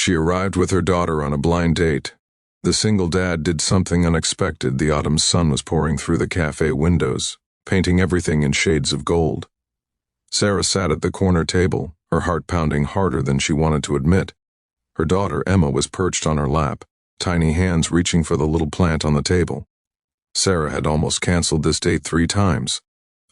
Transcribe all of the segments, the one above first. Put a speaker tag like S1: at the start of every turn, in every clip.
S1: She arrived with her daughter on a blind date. The single dad did something unexpected. The autumn sun was pouring through the cafe windows, painting everything in shades of gold. Sarah sat at the corner table, her heart pounding harder than she wanted to admit. Her daughter, Emma, was perched on her lap, tiny hands reaching for the little plant on the table. Sarah had almost canceled this date 3 times.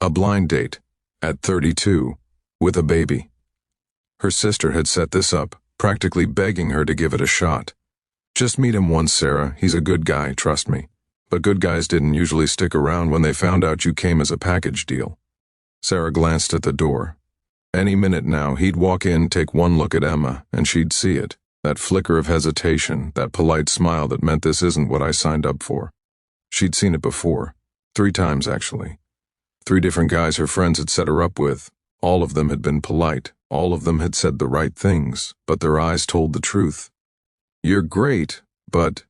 S1: A blind date, at 32, with a baby. Her sister had set this up, practically begging her to give it a shot. Just meet him once, Sarah. He's a good guy, trust me. But good guys didn't usually stick around when they found out you came as a package deal. Sarah glanced at the door. Any minute now, he'd walk in, take one look at Emma, and she'd see it. That flicker of hesitation, that polite smile that meant this isn't what I signed up for. She'd seen it before. 3 times, actually. 3 different guys her friends had set her up with. All of them had been polite. All of them had said the right things, but their eyes told the truth. You're great, but...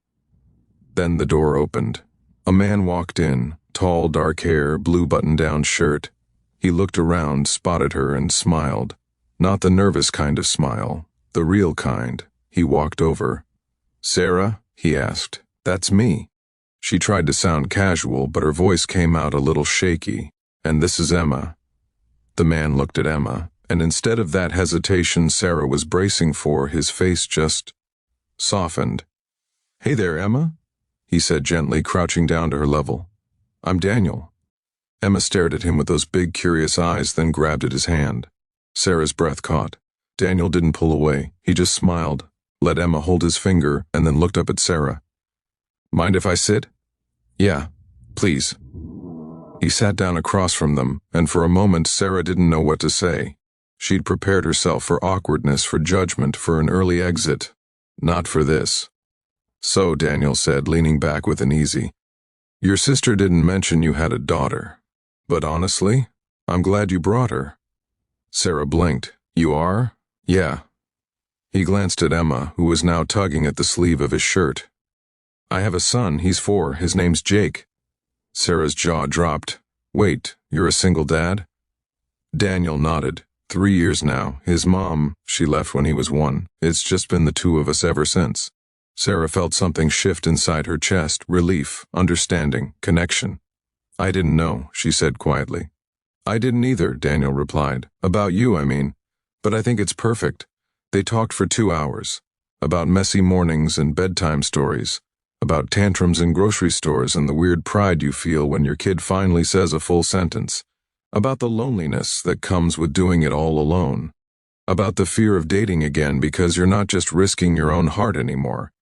S1: Then the door opened. A man walked in, tall, dark hair, blue button-down shirt. He looked around, spotted her, and smiled. Not the nervous kind of smile, the real kind. He walked over. Sarah? He asked. That's me. She tried to sound casual, but her voice came out a little shaky. And this is Emma. The man looked at Emma, and instead of that hesitation Sarah was bracing for, his face just softened. Hey there, Emma, he said gently, crouching down to her level. I'm Daniel. Emma stared at him with those big, curious eyes, then grabbed at his hand. Sarah's breath caught. Daniel didn't pull away. He just smiled, let Emma hold his finger, and then looked up at Sarah. Mind if I sit? Yeah, please. He sat down across from them, and for a moment Sarah didn't know what to say. She'd prepared herself for awkwardness, for judgment, for an early exit. Not for this. So, Daniel said, leaning back with an easy. Your sister didn't mention you had a daughter. But honestly, I'm glad you brought her. Sarah blinked. You are? Yeah. He glanced at Emma, who was now tugging at the sleeve of his shirt. I have a son, he's 4, his name's Jake. Sarah's jaw dropped. Wait, you're a single dad? Daniel nodded. 3 years now. His mom, she left when he was 1. It's just been the 2 of us ever since. Sarah felt something shift inside her chest, relief, understanding, connection. I didn't know, she said quietly. I didn't either, Daniel replied. About you, I mean. But I think it's perfect. They talked for 2 hours. About messy mornings and bedtime stories. About tantrums in grocery stores and the weird pride you feel when your kid finally says a full sentence. About the loneliness that comes with doing it all alone. About the fear of dating again because you're not just risking your own heart anymore.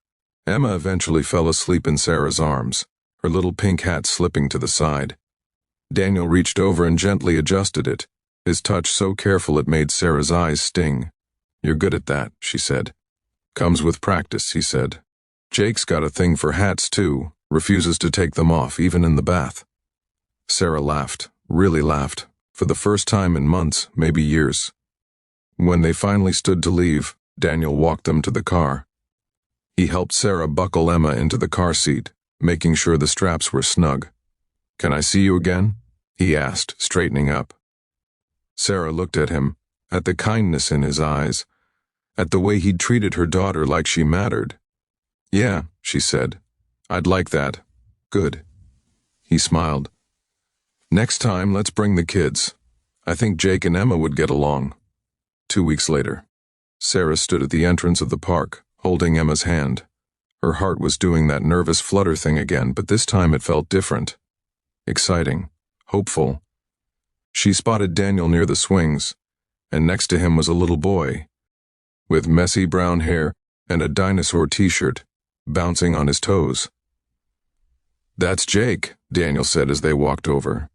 S1: Emma eventually fell asleep in Sarah's arms, her little pink hat slipping to the side. Daniel reached over and gently adjusted it, his touch so careful it made Sarah's eyes sting. You're good at that, she said. Comes with practice, he said. Jake's got a thing for hats too, refuses to take them off, even in the bath. Sarah laughed, really laughed, for the first time in months, maybe years. When they finally stood to leave, Daniel walked them to the car. He helped Sarah buckle Emma into the car seat, making sure the straps were snug. Can I see you again? He asked, straightening up. Sarah looked at him, at the kindness in his eyes, at the way he'd treated her daughter like she mattered. Yeah, she said. I'd like that. Good. He smiled. Next time, let's bring the kids. I think Jake and Emma would get along. 2 weeks later. Sarah stood at the entrance of the park, holding Emma's hand. Her heart was doing that nervous flutter thing again, but this time it felt different. Exciting. Hopeful. She spotted Daniel near the swings, and next to him was a little boy, with messy brown hair and a dinosaur t-shirt, bouncing on his toes. That's Jake, Daniel said as they walked over.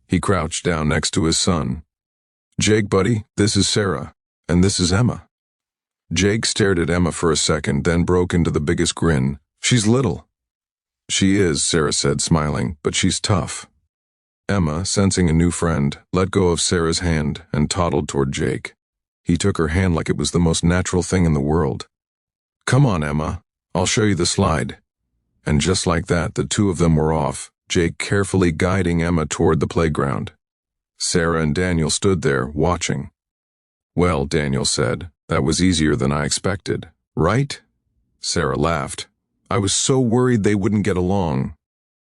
S1: He crouched down next to his son. Jake, buddy, this is Sarah, and this is Emma. Jake stared at Emma for a second, then broke into the biggest grin. She's little. She is, Sarah said, smiling, but she's tough. Emma, sensing a new friend, let go of Sarah's hand and toddled toward Jake. He took her hand like it was the most natural thing in the world. Come on, Emma. I'll show you the slide. And just like that, the 2 of them were off, Jake carefully guiding Emma toward the playground. Sarah and Daniel stood there, watching. Well, Daniel said, that was easier than I expected. Right? Sarah laughed. I was so worried they wouldn't get along.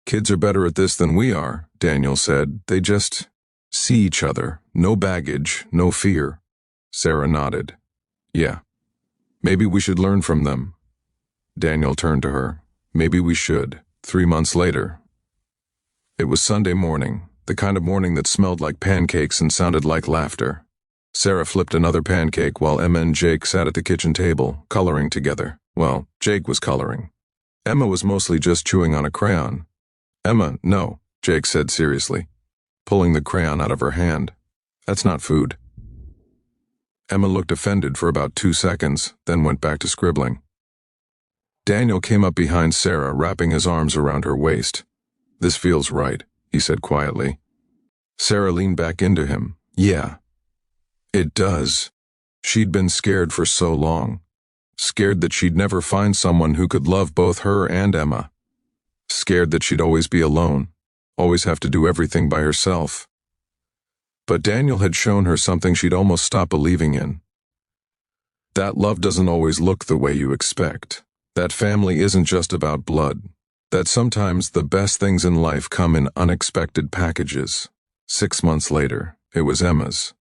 S1: Kids are better at this than we are, Daniel said. They just see each other. No baggage, no fear. Sarah nodded. Yeah. Maybe we should learn from them. Daniel turned to her. Maybe we should. 3 months later. It was Sunday morning, the kind of morning that smelled like pancakes and sounded like laughter. Sarah flipped another pancake while Emma and Jake sat at the kitchen table, coloring together. Well, Jake was coloring. Emma was mostly just chewing on a crayon. Emma, no, Jake said seriously, pulling the crayon out of her hand. That's not food. Emma looked offended for about 2 seconds, then went back to scribbling. Daniel came up behind Sarah, wrapping his arms around her waist. This feels right, he said quietly. Sarah leaned back into him. Yeah. It does. She'd been scared for so long. Scared that she'd never find someone who could love both her and Emma. Scared that she'd always be alone, always have to do everything by herself. But Daniel had shown her something she'd almost stopped believing in. That love doesn't always look the way you expect. That family isn't just about blood. That sometimes the best things in life come in unexpected packages. 6 months later, it was Emma's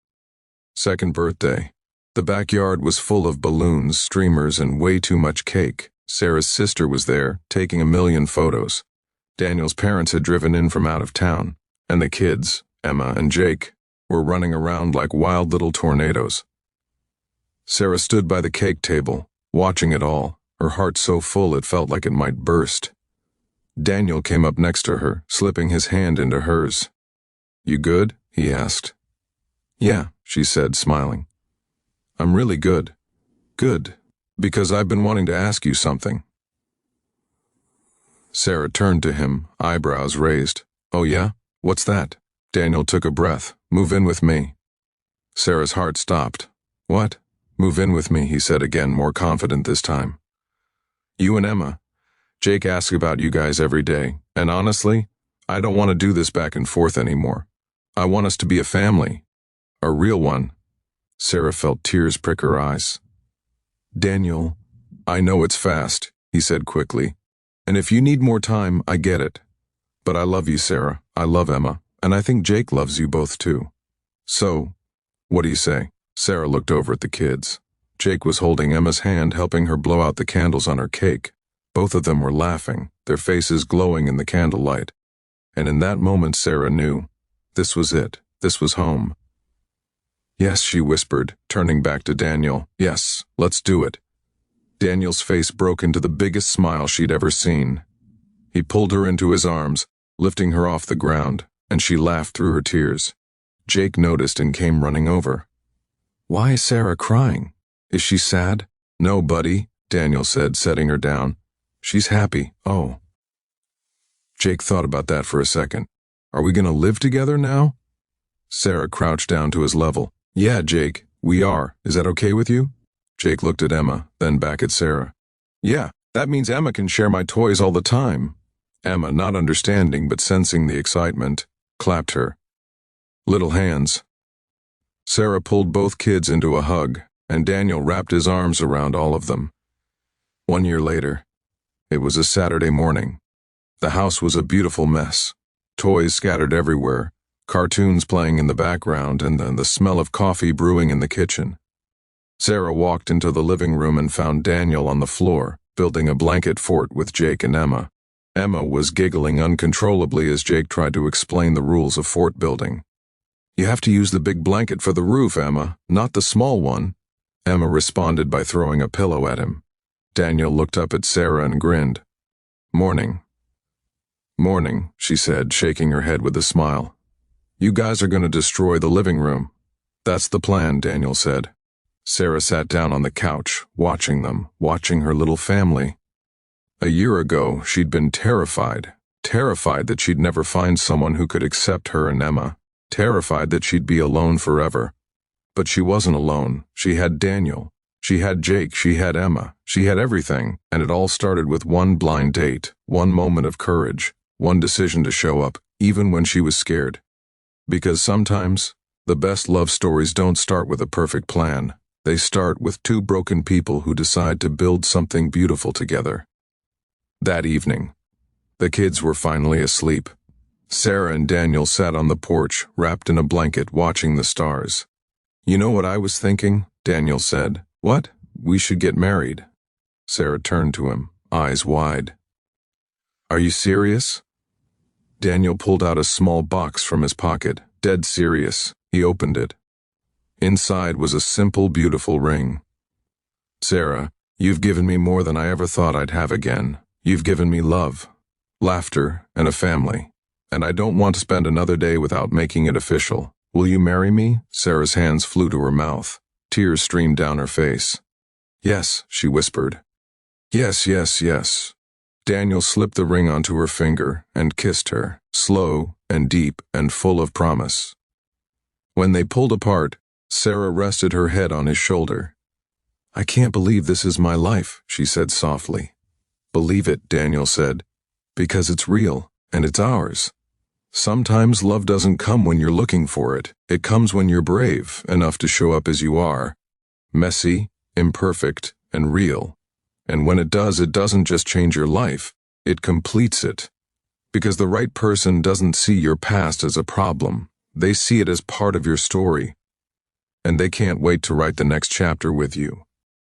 S1: second birthday. The backyard was full of balloons, streamers, and way too much cake. Sarah's sister was there, taking a million photos. Daniel's parents had driven in from out of town, and the kids, Emma and Jake, were running around like wild little tornadoes. Sarah stood by the cake table, watching it all, her heart so full it felt like it might burst. Daniel came up next to her, slipping his hand into hers. You good? He asked. Yeah, she said, smiling. I'm really good. Good. Because I've been wanting to ask you something. Sarah turned to him, eyebrows raised. Oh yeah? What's that? Daniel took a breath. Move in with me. Sarah's heart stopped. What? Move in with me, he said again, more confident this time. You and Emma. Jake asks about you guys every day, and honestly, I don't want to do this back and forth anymore. I want us to be a family. A real one. Sarah felt tears prick her eyes. Daniel, I know it's fast, he said quickly. And if you need more time, I get it. But I love you, Sarah. I love Emma. And I think Jake loves you both too. So, what do you say? Sarah looked over at the kids. Jake was holding Emma's hand, helping her blow out the candles on her cake. Both of them were laughing, their faces glowing in the candlelight. And in that moment, Sarah knew. This was it. This was home. Yes, she whispered, turning back to Daniel. Yes, let's do it. Daniel's face broke into the biggest smile she'd ever seen. He pulled her into his arms, lifting her off the ground, and she laughed through her tears. Jake noticed and came running over. Why is Sarah crying? Is she sad? No, buddy, Daniel said, setting her down. She's happy. Oh. Jake thought about that for a second. Are we going to live together now? Sarah crouched down to his level. Yeah, Jake, we are. Is that okay with you? Jake looked at Emma, then back at Sarah. Yeah, that means Emma can share my toys all the time. Emma, not understanding but sensing the excitement, clapped her. Little hands. Sarah pulled both kids into a hug, and Daniel wrapped his arms around all of them. 1 year later, it was a Saturday morning. The house was a beautiful mess. Toys scattered everywhere, cartoons playing in the background, and then the smell of coffee brewing in the kitchen. Sarah walked into the living room and found Daniel on the floor, building a blanket fort with Jake and Emma. Emma was giggling uncontrollably as Jake tried to explain the rules of fort building. You have to use the big blanket for the roof, Emma, not the small one. Emma responded by throwing a pillow at him. Daniel looked up at Sarah and grinned. Morning. Morning, she said, shaking her head with a smile. You guys are going to destroy the living room. That's the plan, Daniel said. Sarah sat down on the couch, watching them, watching her little family. A year ago, she'd been terrified that she'd never find someone who could accept her and Emma, terrified that she'd be alone forever. But she wasn't alone. She had Daniel. She had Jake. She had Emma. She had everything, and it all started with one blind date, one moment of courage, one decision to show up, even when she was scared. Because sometimes, the best love stories don't start with a perfect plan. They start with two broken people who decide to build something beautiful together. That evening, the kids were finally asleep. Sarah and Daniel sat on the porch, wrapped in a blanket, watching the stars. "You know what I was thinking?" Daniel said. "What? We should get married." Sarah turned to him, eyes wide. "Are you serious?" Daniel pulled out a small box from his pocket, dead serious. He opened it. Inside was a simple, beautiful ring. "Sarah, you've given me more than I ever thought I'd have again. You've given me love, laughter, and a family. And I don't want to spend another day without making it official. Will you marry me?" Sarah's hands flew to her mouth. Tears streamed down her face. "Yes," she whispered. "Yes, yes, yes." Daniel slipped the ring onto her finger and kissed her, slow and deep and full of promise. When they pulled apart, Sarah rested her head on his shoulder. "I can't believe this is my life," she said softly. "Believe it," Daniel said, "because it's real and it's ours. Sometimes love doesn't come when you're looking for it. It comes when you're brave enough to show up as you are. Messy, imperfect, and real. And when it does, it doesn't just change your life, it completes it. Because the right person doesn't see your past as a problem. They see it as part of your story. And they can't wait to write the next chapter with you."